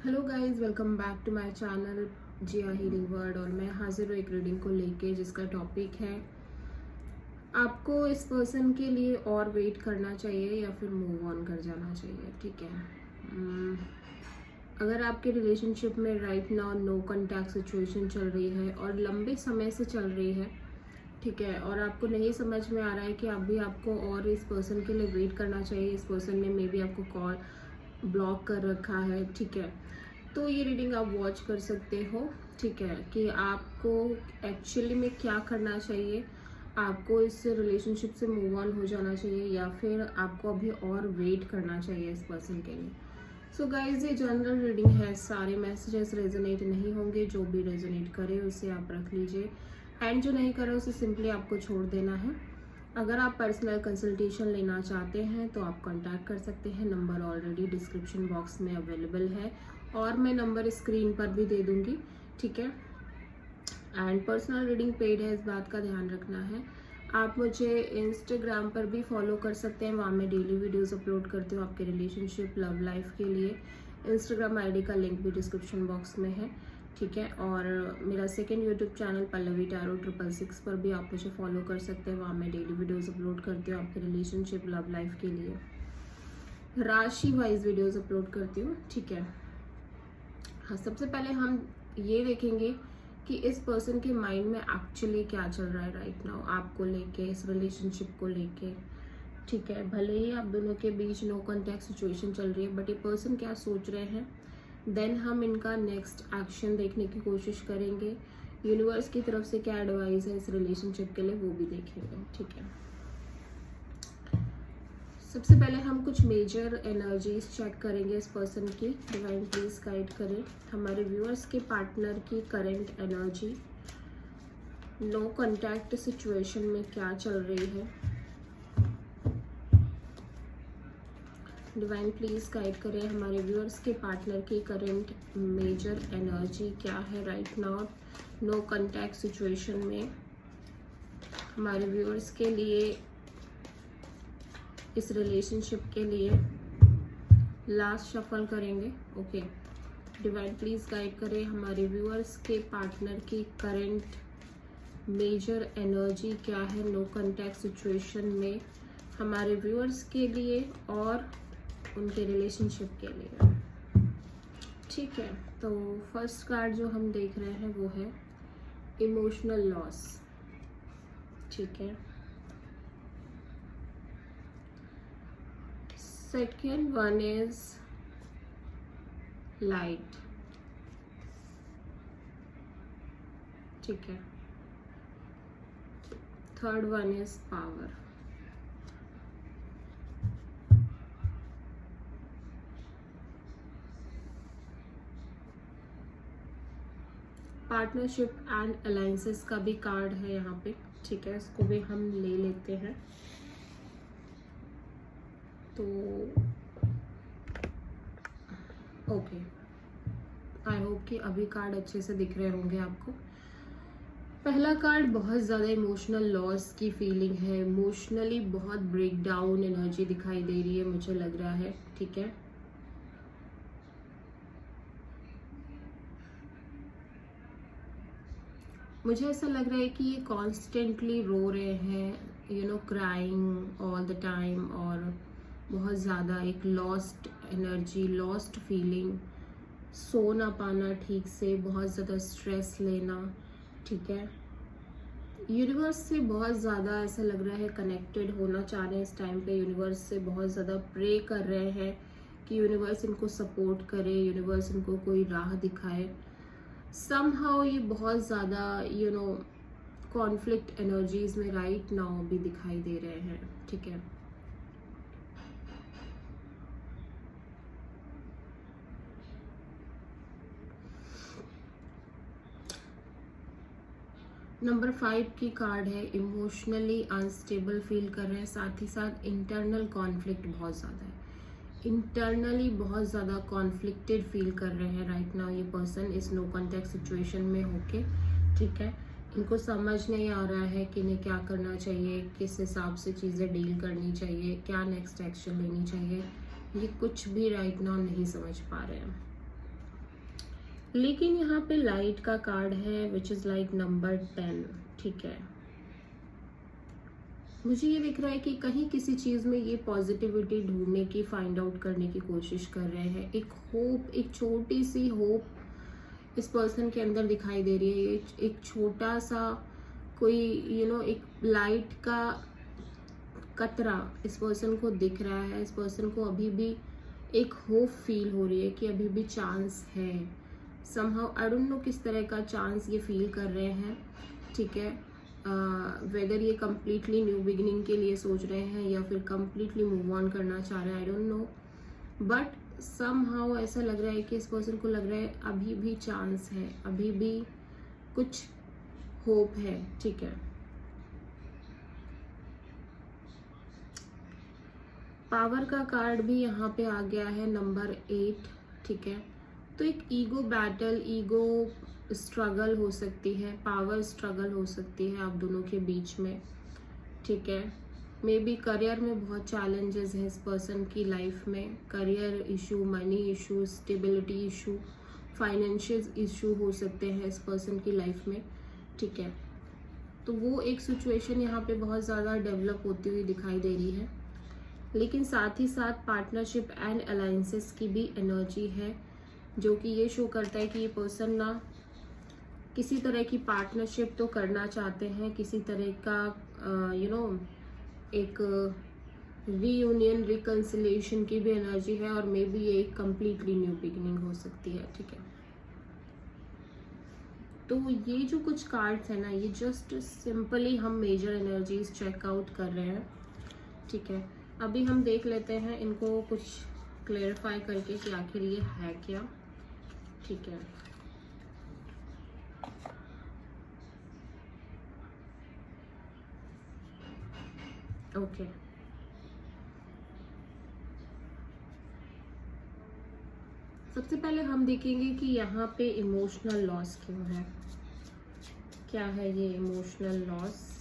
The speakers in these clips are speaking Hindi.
Hello guys, welcome back to my channel Jiya healing world. और मैं हाजिर हूँ एक रीडिंग को लेके जिसका टॉपिक है आपको इस पर्सन के लिए और वेट करना चाहिए या फिर मूव ऑन कर जाना चाहिए। ठीक है। अगर आपके रिलेशनशिप में right now no contact situation चल रही है और लंबे समय से चल रही है, ठीक है, और आपको नहीं समझ में आ रहा है कि अभी आपको और इस पर्सन के लिए वेट करना चाहिए, इस पर्सन ने मे बी आपको कॉल ब्लॉक कर रखा है, ठीक है, तो ये रीडिंग आप वॉच कर सकते हो। ठीक है, कि आपको एक्चुअली में क्या करना चाहिए, आपको इस रिलेशनशिप से मूव ऑन हो जाना चाहिए या फिर आपको अभी और वेट करना चाहिए इस पर्सन के लिए। सो गाइज, ये जनरल रीडिंग है, सारे मैसेजेस रेजोनेट नहीं होंगे, जो भी रेजोनेट करे उसे आप रख लीजिए एंड जो नहीं करे उसे सिंपली आपको छोड़ देना है। अगर आप पर्सनल कंसल्टेशन लेना चाहते हैं तो आप कांटेक्ट कर सकते हैं, नंबर ऑलरेडी डिस्क्रिप्शन बॉक्स में अवेलेबल है और मैं नंबर स्क्रीन पर भी दे दूंगी। ठीक है, एंड पर्सनल रीडिंग पेड है, इस बात का ध्यान रखना है। आप मुझे इंस्टाग्राम पर भी फॉलो कर सकते हैं, वहाँ मैं डेली वीडियोस अपलोड करती हूँ आपके रिलेशनशिप लव लाइफ के लिए। इंस्टाग्राम आईडी का लिंक भी डिस्क्रिप्शन बॉक्स में है। ठीक है, और मेरा second YouTube channel Pallavi tarot 666 पर भी आप मुझे फॉलो कर सकते हैं, वहाँ मैं डेली वीडियोस अपलोड करती हूँ आपके रिलेशनशिप लव लाइफ के लिए, राशि वाइज वीडियोस अपलोड करती हूँ। ठीक है। हाँ, सबसे पहले हम ये देखेंगे कि इस पर्सन के माइंड में एक्चुअली क्या चल रहा है राइट नाउ आपको लेके, इस रिलेशनशिप को लेके। ठीक है, भले ही आप दोनों के बीच नो कॉन्टैक्ट सिचुएशन चल रही है, बट ये पर्सन क्या सोच रहे हैं, देन हम इनका नेक्स्ट एक्शन देखने की कोशिश करेंगे। यूनिवर्स की तरफ से क्या एडवाइस है इस रिलेशनशिप के लिए वो भी देखेंगे। ठीक है, सबसे पहले हम कुछ मेजर एनर्जीज चेक करेंगे इस पर्सन की। डिवाइन प्लीज गाइड करें हमारे व्यूअर्स के पार्टनर की current energy, no contact situation में क्या चल रही है। डिवाइन प्लीज गाइड करें हमारे व्यूअर्स के पार्टनर की करंट मेजर एनर्जी क्या है right now no contact situation में हमारे व्यूअर्स के लिए, इस रिलेशनशिप के लिए। लास्ट शफल करेंगे। ओके, डिवाइन प्लीज गाइड करें हमारे व्यूअर्स के पार्टनर की करंट मेजर एनर्जी क्या है नो कॉन्टैक्ट सिचुएशन में हमारे व्यूअर्स के लिए और उनके रिलेशनशिप के लिए। ठीक है, तो फर्स्ट कार्ड जो हम देख रहे हैं वो है इमोशनल लॉस। ठीक है, सेकेंड वन इज लाइट। ठीक है, third one is power. Partnership and alliances का भी कार्ड है यहाँ पे। ठीक है, इसको भी हम ले लेते हैं। तो ओके, आई होप कि अभी कार्ड अच्छे से दिख रहे होंगे आपको। पहला कार्ड बहुत ज़्यादा इमोशनल लॉस की फीलिंग है, इमोशनली बहुत ब्रेक डाउन एनर्जी दिखाई दे रही है मुझे लग रहा है। ठीक है, मुझे ऐसा लग रहा है कि ये कॉन्स्टेंटली रो रहे हैं, क्राइंग ऑल द टाइम, और बहुत ज़्यादा एक लॉस्ट एनर्जी, लॉस्ट फीलिंग, सो ना पाना ठीक से, बहुत ज़्यादा स्ट्रेस लेना। ठीक है, यूनिवर्स से बहुत ज़्यादा ऐसा लग रहा है कनेक्टेड होना चाह रहे हैं इस टाइम पे, यूनिवर्स से बहुत ज़्यादा प्रे कर रहे हैं कि यूनिवर्स इनको सपोर्ट करे, यूनिवर्स इनको कोई राह दिखाए। समहाउ ये बहुत ज़्यादा कॉन्फ्लिक्ट एनर्जीज में राइट नाउ भी दिखाई दे रहे हैं। ठीक है, नंबर 5 की कार्ड है, इमोशनली अनस्टेबल फील कर रहे हैं, साथ ही साथ इंटरनल कॉन्फ्लिक्ट बहुत ज़्यादा है, इंटरनली बहुत ज़्यादा कॉन्फ्लिक्टेड फील कर रहे हैं राइट नाउ ये पर्सन इस नो कॉन्टैक्ट सिचुएशन में होके। ठीक है, इनको समझ नहीं आ रहा है कि इन्हें क्या करना चाहिए, किस हिसाब से चीज़ें डील करनी चाहिए, क्या नेक्स्ट एक्शन लेनी चाहिए, ये कुछ भी राइट नाउ नहीं समझ पा रहे हैं। लेकिन यहाँ पे लाइट का कार्ड है विच इज़ लाइक नंबर 10, ठीक है। मुझे ये दिख रहा है कि कहीं किसी चीज़ में ये पॉजिटिविटी ढूंढने की, फाइंड आउट करने की कोशिश कर रहे हैं। एक होप, एक छोटी सी होप इस पर्सन के अंदर दिखाई दे रही है। एक छोटा सा कोई एक लाइट का कतरा इस पर्सन को दिख रहा है। इस पर्सन को अभी भी एक होप फील हो रही है कि अभी भी चांस है। समहाउ आई डोंट नो किस तरह का चांस ये फील कर रहे हैं, ठीक है। वेदर ये कम्प्लीटली न्यू बिगिनिंग के लिए सोच रहे हैं या फिर कम्प्लीटली मूव ऑन करना चाह रहे हैं, I don't know, but somehow ऐसा लग रहा है कि इस पर्सन को लग रहा है अभी भी चांस है, अभी भी कुछ होप है, ठीक है। पावर का कार्ड भी यहाँ पे आ गया है नंबर 8, ठीक है। तो एक ईगो बैटल, ईगो स्ट्रगल हो सकती है, पावर स्ट्रगल हो सकती है आप दोनों के बीच में, ठीक है। मे बी करियर में बहुत चैलेंजेस है इस पर्सन की लाइफ में। Career issue, money issue, stability issue, financial issue हो सकते हैं इस पर्सन की लाइफ में, ठीक है। तो वो एक सिचुएशन यहाँ पे बहुत ज़्यादा डेवलप होती हुई दिखाई दे रही है। लेकिन साथ ही साथ पार्टनरशिप एंड अलायंसेस की भी एनर्जी है, जो कि ये शो करता है कि ये पर्सन ना किसी तरह की पार्टनरशिप तो करना चाहते हैं, किसी तरह का एक रीयूनियन, रिकंसिलिएशन की भी एनर्जी है, और मे बी ये एक कम्प्लीटली न्यू बिगिनिंग हो सकती है, ठीक है। तो ये जो कुछ कार्ड्स है ना, ये जस्ट सिंपली हम मेजर एनर्जीज चेकआउट कर रहे हैं, ठीक है। अभी हम देख लेते हैं इनको कुछ क्लेरिफाई करके कि आखिर ये है क्या, ठीक है। ओके, सबसे पहले हम देखेंगे कि यहाँ पे इमोशनल लॉस क्यों है, क्या है ये emotional loss.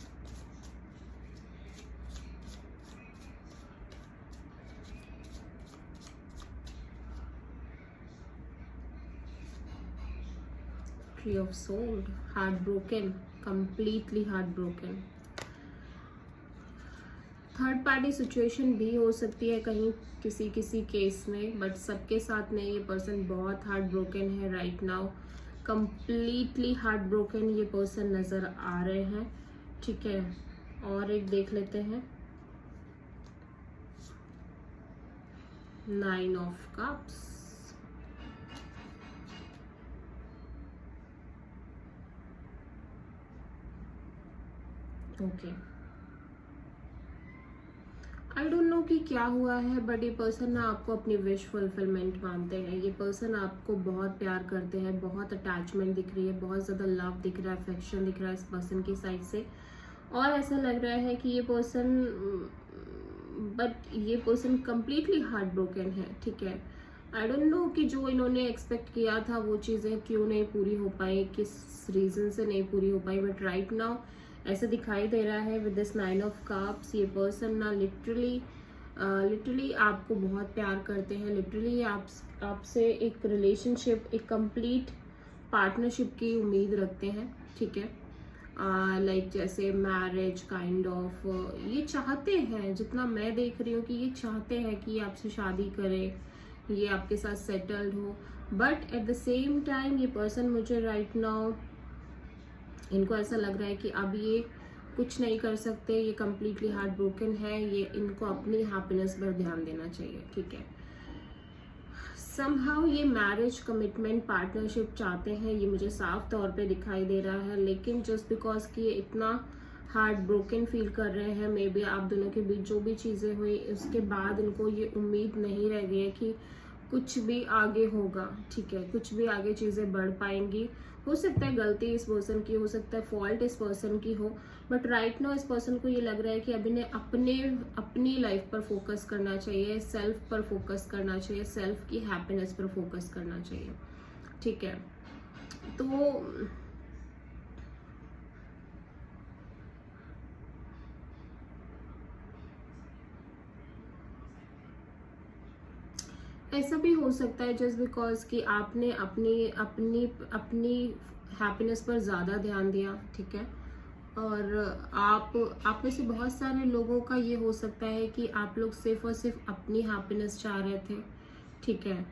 Tree of sold, heart broken, completely heart broken. Third party situation भी हो सकती है कहीं किसी केस में, बट सबके साथ नहीं। ये पर्सन बहुत हार्ट ब्रोकन है right now, completely heart broken ये पर्सन नज़र आ रहे हैं, ठीक है। और एक देख लेते हैं, 9 of cups, okay. I don't know कि क्या हुआ है, बट ये पर्सन ना आपको अपनी विश फुलफिलमेंट मानते हैं। ये पर्सन आपको बहुत प्यार करते हैं, बहुत अटैचमेंट दिख रही है, बहुत ज़्यादा लव दिख रहा है, अफेक्शन दिख रहा है इस पर्सन की साइड से। और ऐसा लग रहा है कि ये पर्सन कम्प्लीटली हार्ट ब्रोकन है, ठीक है। आई डोंट नो कि जो इन्होंने एक्सपेक्ट किया था वो चीज़ें क्यों नहीं पूरी हो पाई, किस रीज़न से नहीं पूरी हो पाई, बट राइट नाउ ऐसा दिखाई दे रहा है विद दिस 9 ऑफ कप्स। ये पर्सन ना लिटरली आपको बहुत प्यार करते हैं, लिटरली आपसे एक रिलेशनशिप, एक कंप्लीट पार्टनरशिप की उम्मीद रखते हैं, ठीक है। लाइक जैसे मैरिज काइंड ऑफ ये चाहते हैं, जितना मैं देख रही हूँ कि ये चाहते हैं कि ये आपसे शादी करे, ये आपके साथ सेटल्ड हो, but at the same time ये पर्सन मुझे राइट नाउ इनको ऐसा लग रहा है कि अब ये कुछ नहीं कर सकते, ये कम्प्लीटली हार्ट ब्रोकन है, ये इनको अपनी हैप्पीनेस पर ध्यान देना चाहिए, ठीक है। समहाउ ये मैरिज, कमिटमेंट, पार्टनरशिप चाहते हैं, ये मुझे साफ तौर पे दिखाई दे रहा है। लेकिन जस्ट बिकॉज कि ये इतना हार्ट ब्रोकन फील कर रहे हैं, मे बी आप दोनों के बीच जो भी चीज़ें हुई उसके बाद इनको ये उम्मीद नहीं रह गई है कि कुछ भी आगे होगा, ठीक है, कुछ भी आगे चीज़ें बढ़ पाएंगी। हो सकता है गलती इस पर्सन की, हो सकता है फॉल्ट इस पर्सन की हो, बट राइट नाउ इस पर्सन को ये लग रहा है कि अभी ने अपनी लाइफ पर फोकस करना चाहिए, सेल्फ पर फोकस करना चाहिए, सेल्फ की हैप्पीनेस पर फोकस करना चाहिए, ठीक है। तो ऐसा भी हो सकता है जस्ट बिकॉज कि आपने अपनी अपनी अपनी हैप्पीनेस पर ज़्यादा ध्यान दिया, ठीक है। और आप में से बहुत सारे लोगों का ये हो सकता है कि आप लोग सिर्फ और सिर्फ अपनी हैप्पीनेस चाह रहे थे, ठीक है।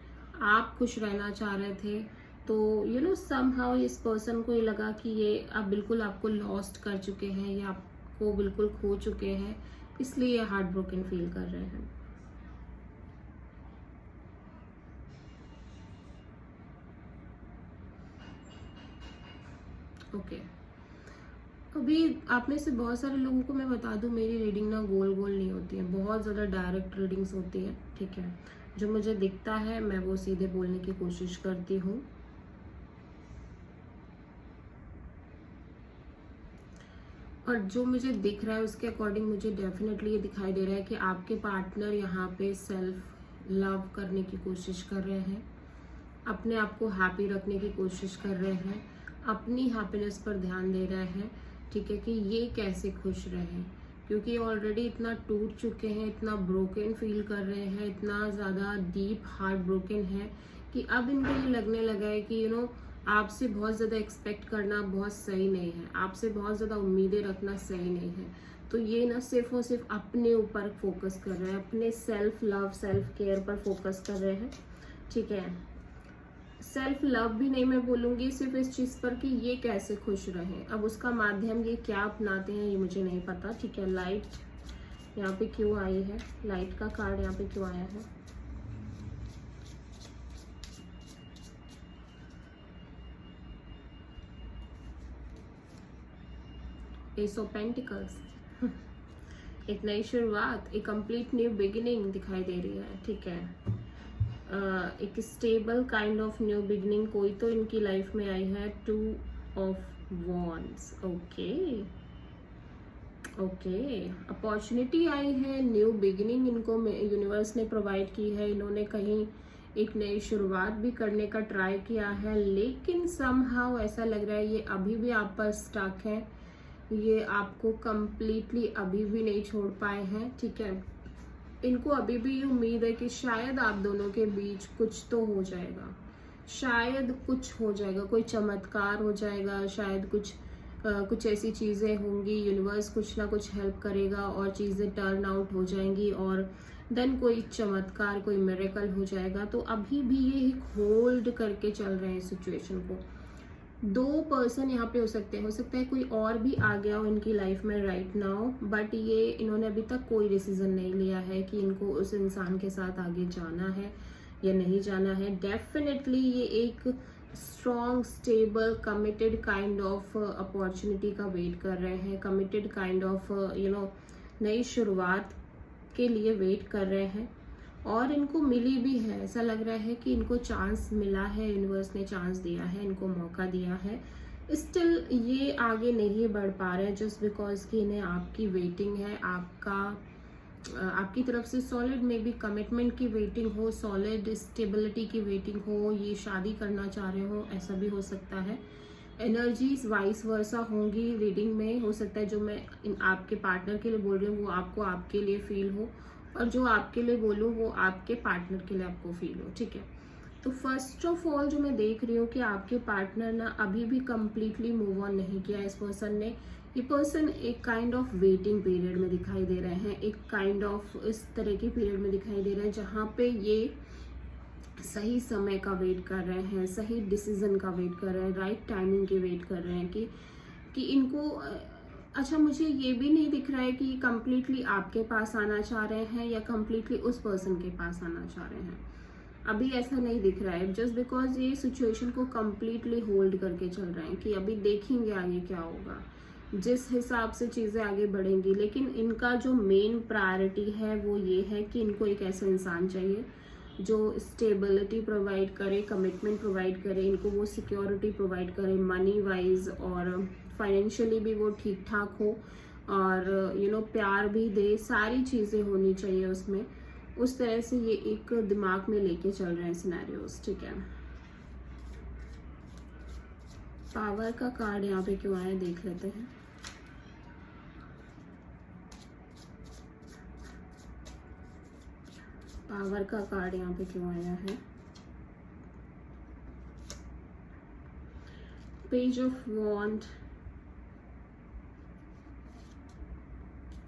आप खुश रहना चाह रहे थे, तो समहाउ इस पर्सन को ये लगा कि ये अब बिल्कुल आपको लॉस्ट कर चुके हैं, ये आपको बिल्कुल खो चुके हैं, इसलिए ये हार्ट ब्रोकन फील कर रहे हैं। ओके अभी आप में से बहुत सारे लोगों को मैं बता दूं, मेरी रीडिंग ना गोल गोल नहीं होती है, बहुत ज़्यादा डायरेक्ट रीडिंग्स होती है, ठीक है। जो मुझे दिखता है मैं वो सीधे बोलने की कोशिश करती हूँ। और जो मुझे दिख रहा है उसके अकॉर्डिंग मुझे डेफिनेटली ये दिखाई दे रहा है कि आपके पार्टनर यहाँ पे सेल्फ लव करने की कोशिश कर रहे हैं, अपने आप को हैप्पी रखने की कोशिश कर रहे हैं, अपनी हैप्पीनेस पर ध्यान दे रहे हैं, ठीक है, कि ये कैसे खुश रहें, क्योंकि ऑलरेडी इतना टूट चुके हैं, इतना ब्रोकन फील कर रहे हैं, इतना ज़्यादा डीप हार्ट ब्रोकन है कि अब इनको ये लगने लगा है कि आपसे बहुत ज़्यादा एक्सपेक्ट करना बहुत सही नहीं है, आपसे बहुत ज़्यादा उम्मीदें रखना सही नहीं है। तो ये ना सिर्फ और सिर्फ अपने ऊपर फोकस कर रहे हैं, अपने सेल्फ लव सेल्फ केयर पर फोकस कर रहे हैं, ठीक है। सेल्फ लव भी नहीं मैं बोलूँगी, सिर्फ इस चीज़ पर कि ये कैसे खुश रहें। अब उसका माध्यम ये क्या अपनाते हैं ये मुझे नहीं पता, ठीक है। लाइट यहाँ पे क्यों आई है, लाइट का कार्ड यहाँ पे क्यों आया है? एस ऑफ पेंटिकल्स एक नई शुरुआत, एक कंप्लीट न्यू बिगिनिंग दिखाई दे रही है, ठीक है। एक stable kind of new beginning कोई तो इनकी लाइफ में आई है। 2 of wands, okay okay, opportunity आई है, न्यू बिगिनिंग इनको यूनिवर्स ने प्रोवाइड की है। इन्होंने कहीं एक नई शुरुआत भी करने का ट्राई किया है, लेकिन समहाउ ऐसा लग रहा है ये अभी भी आप पर स्टक है, ये आपको कंप्लीटली अभी भी नहीं छोड़ पाए हैं, ठीक है। इनको अभी भी उम्मीद है कि शायद आप दोनों के बीच कुछ तो हो जाएगा, शायद कुछ हो जाएगा, कोई चमत्कार हो जाएगा, शायद कुछ ऐसी चीज़ें होंगी, यूनिवर्स कुछ ना कुछ हेल्प करेगा और चीज़ें टर्न आउट हो जाएंगी और देन कोई चमत्कार, कोई मिरेकल हो जाएगा। तो अभी भी ये होल्ड करके चल रहे हैं सिचुएशन को। 2 पर्सन यहाँ पे हो सकते हैं, हो सकता है कोई और भी आ गया हो इनकी लाइफ में राइट नाउ, बट ये इन्होंने अभी तक कोई डिसीजन नहीं लिया है कि इनको उस इंसान के साथ आगे जाना है या नहीं जाना है। डेफिनेटली ये एक strong stable committed kind of opportunity का वेट कर रहे हैं, कमिटेड काइंड ऑफ नई शुरुआत के लिए वेट कर रहे हैं और इनको मिली भी है। ऐसा लग रहा है कि इनको चांस मिला है, यूनिवर्स ने चांस दिया है, इनको मौका दिया है। स्टिल ये आगे नहीं बढ़ पा रहे हैं जस्ट बिकॉज कि इन्हें आपकी वेटिंग है, आपकी तरफ से सॉलिड में भी कमिटमेंट की वेटिंग हो, सॉलिड स्टेबिलिटी की वेटिंग हो, ये शादी करना चाह रहे हो, ऐसा भी हो सकता है। एनर्जीज वाइस वर्सा होंगी रीडिंग में, हो सकता है जो मैं आपके पार्टनर के लिए बोल रही हूँ वो आपको आपके लिए फील हो और जो आपके लिए बोलूँ वो आपके पार्टनर के लिए आपको फील हो, ठीक है। तो फर्स्ट ऑफ ऑल जो मैं देख रही हूँ कि आपके पार्टनर ना अभी भी कम्प्लीटली मूव ऑन नहीं किया इस पर्सन ने। ये पर्सन एक काइंड ऑफ वेटिंग पीरियड में दिखाई दे रहे हैं, एक काइंड ऑफ इस तरह के पीरियड में दिखाई दे रहे हैं जहाँ पे ये सही समय का वेट कर रहे हैं, सही डिसीजन का वेट कर रहे हैं, राइट टाइमिंग की वेट कर रहे हैं कि इनको अच्छा मुझे ये भी नहीं दिख रहा है कि कम्प्लीटली आपके पास आना चाह रहे हैं या कम्प्लीटली उस पर्सन के पास आना चाह रहे हैं, अभी ऐसा नहीं दिख रहा है जस्ट बिकॉज ये सिचुएशन को कम्प्लीटली होल्ड करके चल रहे हैं कि अभी देखेंगे आगे क्या होगा, जिस हिसाब से चीज़ें आगे बढ़ेंगी। लेकिन इनका जो मेन प्रायोरिटी है वो ये है कि इनको एक ऐसा इंसान चाहिए जो स्टेबिलिटी प्रोवाइड करे, कमिटमेंट प्रोवाइड करे, इनको वो सिक्योरिटी प्रोवाइड करे मनी वाइज और फाइनेंशियली भी वो ठीक ठाक हो और प्यार भी दे, सारी चीज़ें होनी चाहिए उसमें। उस तरह से ये एक दिमाग में लेके चल रहे हैं सिनेरियोस, ठीक है। पावर का कार्ड यहाँ पे क्यों आया देख लेते हैं। टावर का कार्ड यहाँ पे क्यों आया है? Page of wand,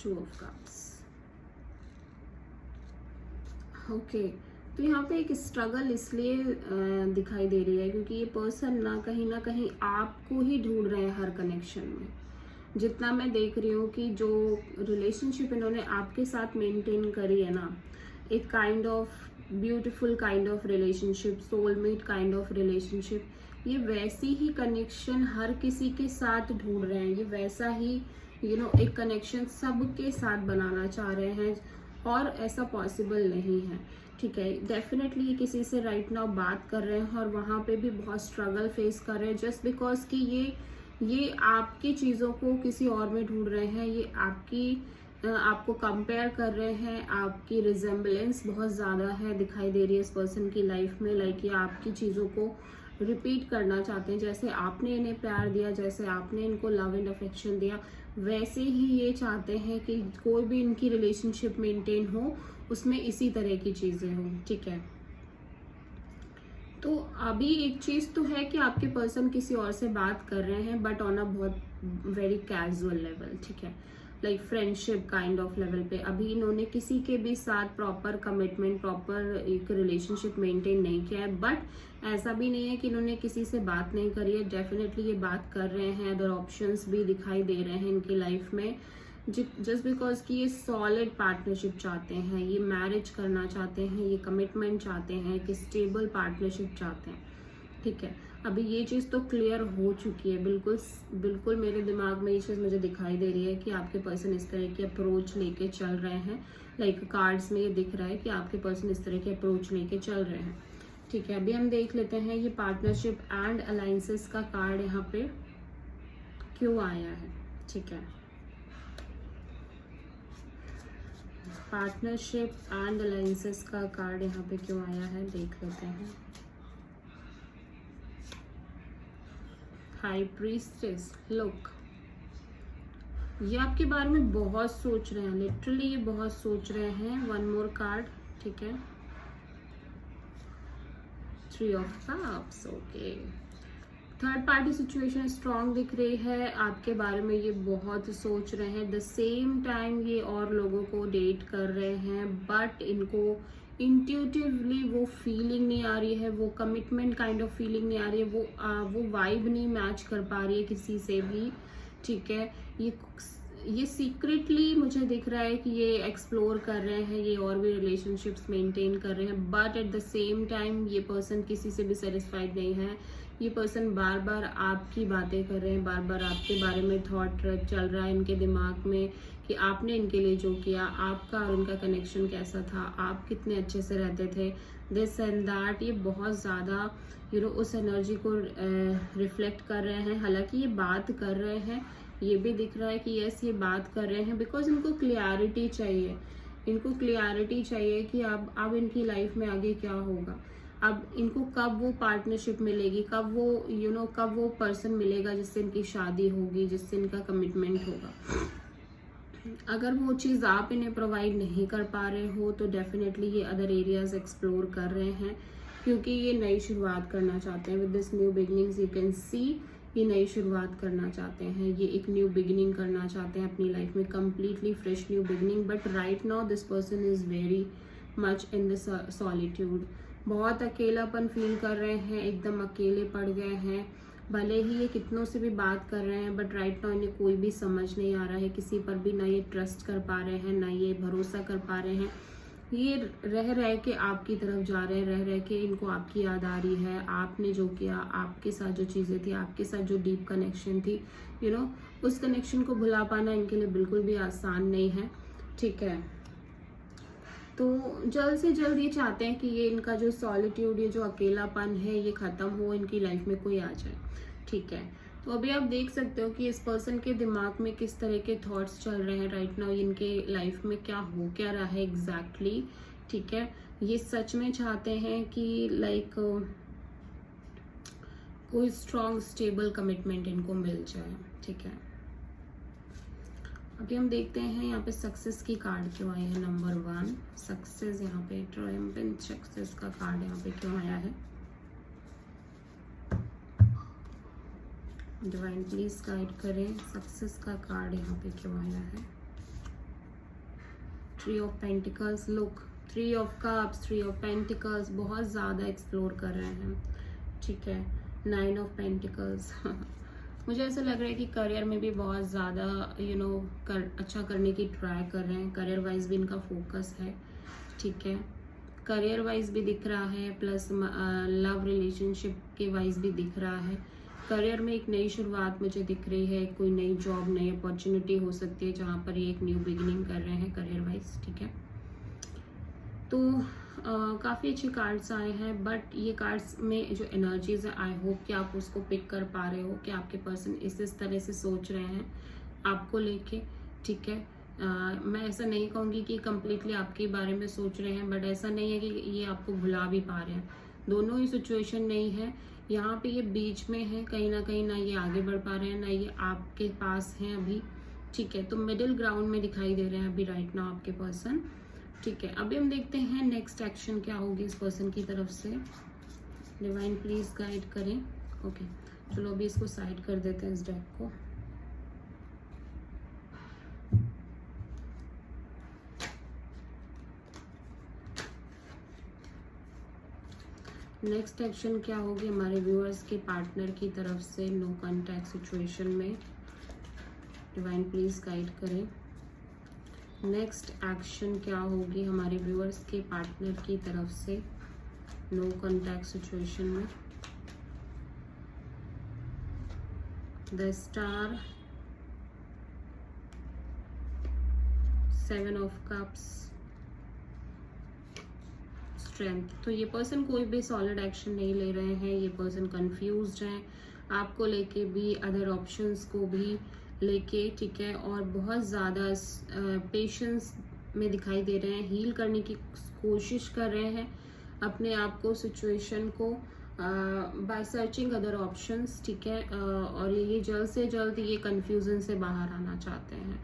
two of cups. Okay, तो यहाँ पे एक स्ट्रगल इसलिए दिखाई दे रही है क्योंकि ये पर्सन ना कहीं आपको ही ढूंढ रहे हैं हर कनेक्शन में। जितना मैं देख रही हूँ कि जो रिलेशनशिप इन्होंने आपके साथ मेंटेन करी है ना, एक kind of beautiful kind of relationship, soulmate kind of relationship, ये वैसी ही कनेक्शन हर किसी के साथ ढूंढ रहे हैं। ये वैसा ही एक कनेक्शन सबके साथ बनाना चाह रहे हैं और ऐसा पॉसिबल नहीं है। ठीक है, डेफिनेटली ये किसी से राइट नाउ बात कर रहे हैं और वहाँ पे भी बहुत स्ट्रगल फेस कर रहे हैं, जस्ट बिकॉज कि ये आपकी चीज़ों को किसी और में ढूंढ रहे हैं। ये आपको कंपेयर कर रहे हैं, आपकी रिजेम्बलेंस बहुत ज़्यादा है दिखाई दे रही है इस पर्सन की लाइफ में। लाइक ये आपकी चीज़ों को रिपीट करना चाहते हैं, जैसे आपने इन्हें प्यार दिया, जैसे आपने इनको लव एंड अफेक्शन दिया, वैसे ही ये चाहते हैं कि कोई भी इनकी रिलेशनशिप मेंटेन हो उसमें इसी तरह की चीज़ें हों। ठीक है, तो अभी एक चीज़ तो है कि आपके पर्सन किसी और से बात कर रहे हैं, बट ऑन अ बहुत वेरी कैजुअल लेवल। ठीक है, like friendship kind of level पे। अभी इन्होंने किसी के भी साथ प्रॉपर कमिटमेंट, प्रॉपर एक रिलेशनशिप मेंटेन नहीं किया है, बट ऐसा भी नहीं है कि इन्होंने किसी से बात नहीं करी है। डेफिनेटली ये बात कर रहे हैं, अदर ऑप्शंस भी दिखाई दे रहे हैं इनकी लाइफ में, जस्ट बिकॉज कि ये सॉलिड पार्टनरशिप चाहते हैं, ये मैरिज करना चाहते हैं, ये कमिटमेंट चाहते हैं, कि स्टेबल पार्टनरशिप चाहते हैं। ठीक है, अभी ये चीज़ तो क्लियर हो चुकी है, बिल्कुल मेरे दिमाग में ये चीज़ मुझे दिखाई दे रही है कि आपके पर्सन इस तरह की अप्रोच लेके चल रहे हैं। लाइक कार्ड्स में ये दिख रहा है कि आपके पर्सन इस तरह की अप्रोच लेके चल रहे हैं। ठीक है, अभी हम देख लेते हैं ये पार्टनरशिप एंड अलायंसेस का कार्ड यहाँ पे क्यों आया है। ठीक है, पार्टनरशिप एंड अलायंसेस का कार्ड यहाँ पे क्यों आया है, देख लेते हैं। हाई प्रीस्टेस, लुक, ये आपके बारे में बहुत सोच रहे हैं, लिटरली ये बहुत सोच रहे हैं। One more card. ठीक है, three of cups. Okay, third party situation strong दिख रही है, आपके बारे में ये बहुत सोच रहे हैं। द सेम टाइम ये और लोगों को डेट कर रहे हैं, बट इनको इंट्यूटिवली वो फीलिंग नहीं आ रही है, वो कमिटमेंट काइंड ऑफ फीलिंग नहीं आ रही है, वो वाइब नहीं मैच कर पा रही है किसी से भी। ठीक है, ये सीक्रेटली मुझे दिख रहा है कि ये एक्सप्लोर कर रहे हैं, ये और भी रिलेशनशिप्स मेंटेन कर रहे हैं, but at the same time ये पर्सन किसी से भी सेटिस्फाइड नहीं है। ये पर्सन बार बार आपकी बातें कर रहे हैं, बार बार आपके बारे में थॉट चल रहा है इनके दिमाग में कि आपने इनके लिए जो किया, आपका और उनका कनेक्शन कैसा था, आप कितने अच्छे से रहते थे, दिस एंड दैट। ये बहुत ज़्यादा उस एनर्जी को रिफ्लेक्ट कर रहे हैं। हालांकि ये बात कर रहे हैं, ये भी दिख रहा है कि यस ये बात कर रहे हैं, बिकॉज इनको क्लियरिटी चाहिए। इनको क्लियरिटी चाहिए कि अब इनकी लाइफ में आगे क्या होगा, अब इनको कब वो पार्टनरशिप मिलेगी, कब वो कब वो पर्सन मिलेगा जिससे इनकी शादी होगी, जिससे इनका कमिटमेंट होगा। अगर वो चीज़ आप इन्हें प्रोवाइड नहीं कर पा रहे हो तो डेफिनेटली ये अदर एरियाज एक्सप्लोर कर रहे हैं, क्योंकि ये नई शुरुआत करना चाहते हैं। With this new beginnings you can see, ये नई शुरुआत करना चाहते हैं, ये एक न्यू बिगिनिंग करना चाहते हैं अपनी लाइफ में, completely fresh new beginning. But right now this person is very much in the solitude, बहुत अकेलापन फील कर रहे हैं, एकदम अकेले पड़ गए हैं। भले ही ये कितनों से भी बात कर रहे हैं, बट राइट नाउ इन्हें कोई भी समझ नहीं आ रहा है किसी पर भी, ना ये ट्रस्ट कर पा रहे हैं, ना ये भरोसा कर पा रहे हैं। ये रह के आपकी तरफ जा रहे हैं, रह के इनको आपकी याद आ रही है, आपने जो किया, आपके साथ जो चीज़ें थी, आपके साथ जो डीप कनेक्शन थी, उस कनेक्शन को भुला पाना इनके लिए बिल्कुल भी आसान नहीं है। ठीक है, तो जल्द से जल्द ये चाहते हैं कि ये इनका जो सॉलिट्यूड, ये जो अकेलापन है, ये ख़त्म हो, इनकी लाइफ में कोई आ जाए। ठीक है, तो अभी आप देख सकते हो कि इस पर्सन के दिमाग में किस तरह के थॉट्स चल रहे हैं राइट नाउ, इनके लाइफ में क्या हो क्या रहा है एग्जैक्टली। ठीक है, ये सच में चाहते हैं कि लाइक कोई स्ट्रॉन्ग स्टेबल कमिटमेंट इनको मिल जाए। ठीक है, अभी हम देखते हैं यहाँ पे सक्सेस की कार्ड क्यों आई है। नंबर 1 सक्सेस, यहाँ पे ट्रायम्फेंट सक्सेस का कार्ड यहाँ पे क्यों आया है। डिवाइन प्लीज गाइड करें, सक्सेस का कार्ड यहाँ पे क्यों आया है। Three of pentacles, look, three of cups, three of pentacles, बहुत ज़्यादा एक्सप्लोर कर रहे हैं, ठीक है। 9 ऑफ पेंटिकल्स मुझे ऐसा लग रहा है कि करियर में भी बहुत ज़्यादा अच्छा करने की ट्राई कर रहे हैं। करियर वाइज भी इनका फोकस है, ठीक है। करियर वाइज भी दिख रहा है, प्लस लव रिलेशनशिप के वाइज भी दिख रहा है। करियर में एक नई शुरुआत मुझे दिख रही है, कोई नई जॉब, नई अपॉर्चुनिटी हो सकती है जहाँ पर ये एक न्यू बिगिनिंग कर रहे हैं करियर वाइज, ठीक है। तो काफ़ी अच्छे कार्ड्स आए हैं, बट ये कार्ड्स में जो एनर्जीज है, आई होप कि आप उसको पिक कर पा रहे हो कि आपके पर्सन इस तरह से सोच रहे हैं आपको लेके, ठीक है। मैं ऐसा नहीं कहूँगी कि कम्प्लीटली आपके बारे में सोच रहे हैं, बट ऐसा नहीं है कि ये आपको भुला भी पा रहे हैं। दोनों ही सिचुएशन नहीं है, यहाँ पे ये बीच में है, कहीं ना ये आगे बढ़ पा रहे हैं, ना ये आपके पास हैं अभी, ठीक है। तो मिडिल ग्राउंड में दिखाई दे रहे हैं अभी राइट नाउ आपके पर्सन, ठीक है। अभी हम देखते हैं नेक्स्ट एक्शन क्या होगी इस पर्सन की तरफ से। डिवाइन प्लीज गाइड करें। ओके, चलो अभी इसको साइड कर देते हैं इस डेक को। नेक्स्ट एक्शन क्या होगी हमारे व्यूअर्स के पार्टनर की तरफ से नो कॉन्टैक्ट सिचुएशन में। डिवाइन प्लीज गाइड करें। नेक्स्ट एक्शन क्या होगी हमारे व्यूअर्स के पार्टनर की तरफ से नो कॉन्टैक्ट सिचुएशन में। The star, 7 of cups, strength. तो ये पर्सन कोई भी सॉलिड एक्शन नहीं ले रहे हैं, ये पर्सन कंफ्यूज्ड हैं आपको लेके भी, अदर ऑप्शंस को भी लेके, ठीक है। और बहुत ज़्यादा पेशेंस में दिखाई दे रहे हैं, हील करने की कोशिश कर रहे हैं अपने आप को, सिचुएशन को, बाय सर्चिंग अदर ऑप्शंस, ठीक है। और ये जल्द से जल्द ये कन्फ्यूजन से बाहर आना चाहते हैं।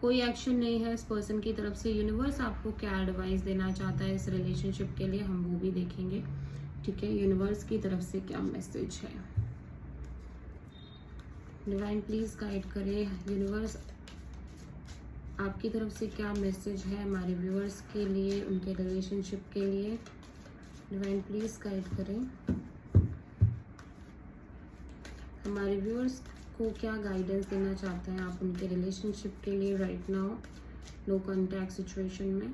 कोई एक्शन नहीं है इस पर्सन की तरफ से। यूनिवर्स आपको क्या एडवाइस देना चाहता है इस रिलेशनशिप के लिए, हम वो भी देखेंगे, ठीक है। यूनिवर्स की तरफ से क्या मैसेज है। डिवाइन प्लीज गाइड करें, यूनिवर्स आपकी तरफ से क्या मैसेज है हमारे व्यूअर्स के लिए, उनके रिलेशनशिप के लिए। डिवाइन प्लीज गाइड करें, हमारे व्यूअर्स को क्या गाइडेंस देना चाहते हैं आप उनके रिलेशनशिप के लिए right now no contact situation में।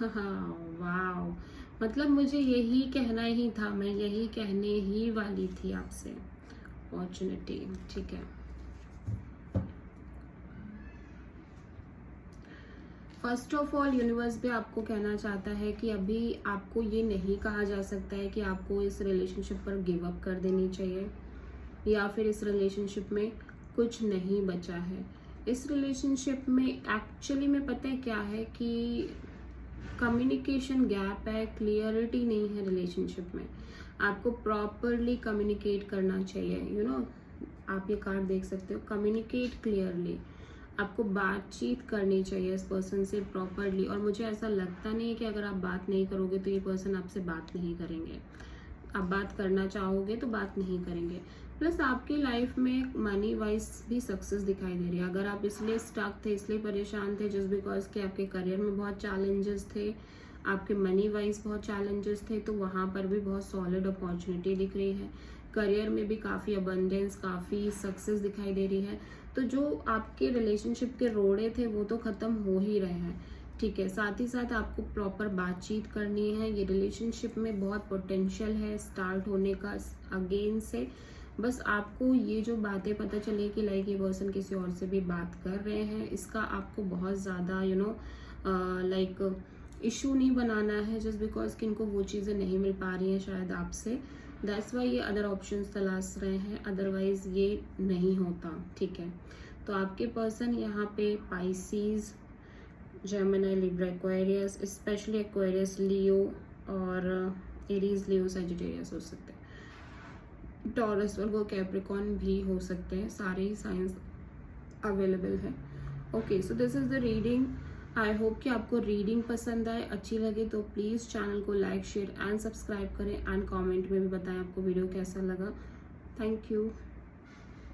हाँ, वाओ, मतलब मुझे यही कहना ही था, मैं यही कहने ही वाली थी आपसे, अपॉर्चुनिटी, ठीक है। फर्स्ट ऑफ ऑल यूनिवर्स भी आपको कहना चाहता है कि अभी आपको ये नहीं कहा जा सकता है कि आपको इस रिलेशनशिप पर गिव अप कर देनी चाहिए या फिर इस रिलेशनशिप में कुछ नहीं बचा है। इस रिलेशनशिप में एक्चुअली में पता है क्या है कि कम्युनिकेशन गैप है, क्लियरिटी नहीं है रिलेशनशिप में। आपको प्रॉपरली कम्युनिकेट करना चाहिए, आप ये कार्ड देख सकते हो, कम्युनिकेट क्लियरली। आपको बातचीत करनी चाहिए इस पर्सन से प्रॉपरली, और मुझे ऐसा लगता नहीं है कि अगर आप बात नहीं करोगे तो ये पर्सन आपसे बात नहीं करेंगे। आप बात करना चाहोगे तो बात नहीं करेंगे। प्लस आपकी लाइफ में मनी वाइज भी सक्सेस दिखाई दे रही है। अगर आप इसलिए स्टक थे, इसलिए परेशान थे जस्ट बिकॉज कि आपके करियर में बहुत चैलेंजेस थे, आपके मनी वाइज बहुत चैलेंजेस थे, तो वहाँ पर भी बहुत सॉलिड अपॉर्चुनिटी दिख रही है। करियर में भी काफ़ी अबंडेंस, काफ़ी सक्सेस दिखाई दे रही है। तो जो आपके रिलेशनशिप के रोड़े थे वो तो ख़त्म हो ही रहे हैं, ठीक है। साथ ही साथ आपको प्रॉपर बातचीत करनी है। ये रिलेशनशिप में बहुत पोटेंशियल है स्टार्ट होने का अगेन से। बस आपको ये जो बातें पता चले कि लाइक ये पर्सन किसी और से भी बात कर रहे हैं, इसका आपको बहुत ज़्यादा लाइक इशू नहीं बनाना है जस्ट बिकॉज कि इनको वो चीज़ें नहीं मिल पा रही हैं शायद आपसे। दैट्स वाई ये अदर ऑप्शंस तलाश रहे हैं, अदरवाइज ये नहीं होता, ठीक है। तो आपके पर्सन यहाँ पे Pisces, Gemini, Libra, Aquarius, specially Aquarius, Leo और एरीज, लियो, सजिटेरियस हो सकते हैं। टॉरस, वर्गो, कैप्रिकॉर्न भी हो सकते हैं। सारे ही साइंस अवेलेबल है। Okay, so this is the reading. I hope कि आपको रीडिंग पसंद आए, अच्छी लगे तो प्लीज़ चैनल को लाइक, शेयर एंड सब्सक्राइब करें एंड कमेंट में भी बताएं आपको वीडियो कैसा लगा। Thank you.